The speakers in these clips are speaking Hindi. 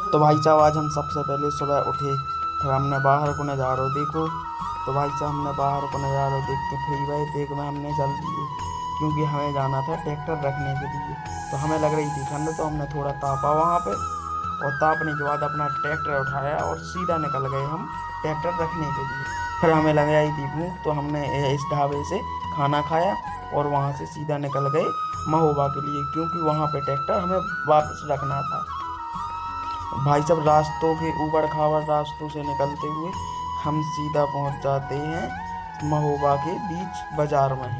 तो भाई साहब आज हम सबसे पहले सुबह उठे, फिर हमने बाहर को नज़ारो देखो। तो भाई साहब हमने बाहर को नज़ारो देख के फ्री भाई बैग में हमने जल दिए, क्योंकि हमें जाना था ट्रैक्टर रखने के लिए। तो हमें लग रही थी ठंड, तो हमने थोड़ा तापा वहाँ पे, और तापने के बाद अपना ट्रैक्टर उठाया और सीधा निकल गए हम ट्रैक्टर रखने के लिए। फिर हमें लग आई थी भूख, तो हमने इस ढाबे से खाना खाया और वहाँ से सीधा निकल गए महोबा के लिए, क्योंकि वहाँ पे ट्रैक्टर हमें वापस रखना था। भाई साहब रास्तों के ऊबड़ खाबड़ रास्तों से निकलते हुए हम सीधा पहुंच जाते हैं महोबा के बीच बाजार में।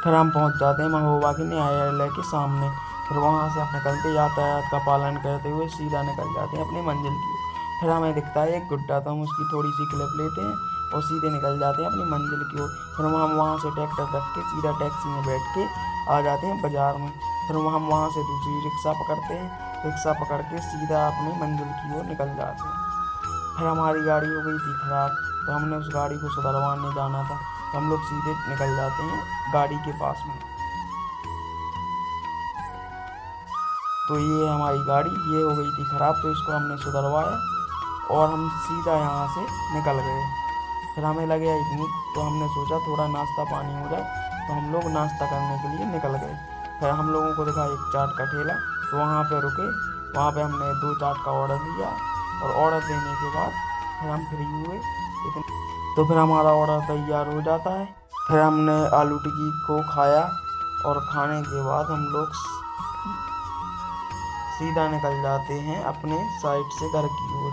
फिर हम पहुंच जाते हैं महोबा के न्यायालय के सामने। फिर वहां से हम निकलते यातायात का पालन करते हुए सीधा निकल जाते हैं अपनी मंजिल की ओर। फिर हमें दिखता है एक गुड्डा, तो हम उसकी थोड़ी सी क्लिप लेते हैं और सीधे निकल जाते हैं अपनी मंजिल की ओर। फिर हम वहाँ से ट्रैक्टर रख के सीधा टैक्सी में बैठ के आ जाते हैं बाजार में। फिर हम वहाँ से दूसरी रिक्शा पकड़ते हैं, रिक्शा पकड़ के सीधा अपनी मंजिल की ओर निकल जाते हैं। फिर हमारी गाड़ी हो गई थी खराब, तो हमने उस गाड़ी को सुधरवाने जाना था, तो हम लोग सीधे निकल जाते हैं गाड़ी के पास में। तो ये हमारी गाड़ी ये हो गई थी खराब, तो इसको हमने सुधरवाया और हम सीधा यहाँ से निकल गए। फिर हमें लगे आई भूख, तो हमने सोचा थोड़ा नाश्ता पानी हो जाए, तो हम लोग नाश्ता करने के लिए निकल गए। फिर हम लोगों को दिखा एक चाट का ठेला, तो वहाँ पे रुके। वहाँ पे हमने 2 चाट का ऑर्डर दिया और ऑर्डर देने के बाद फिर हम फ्री हुए। तो फिर हमारा ऑर्डर तैयार हो जाता है। फिर हमने आलू टिक्की को खाया और खाने के बाद हम लोग सीधा निकल जाते हैं अपने साइड से घर की ओर।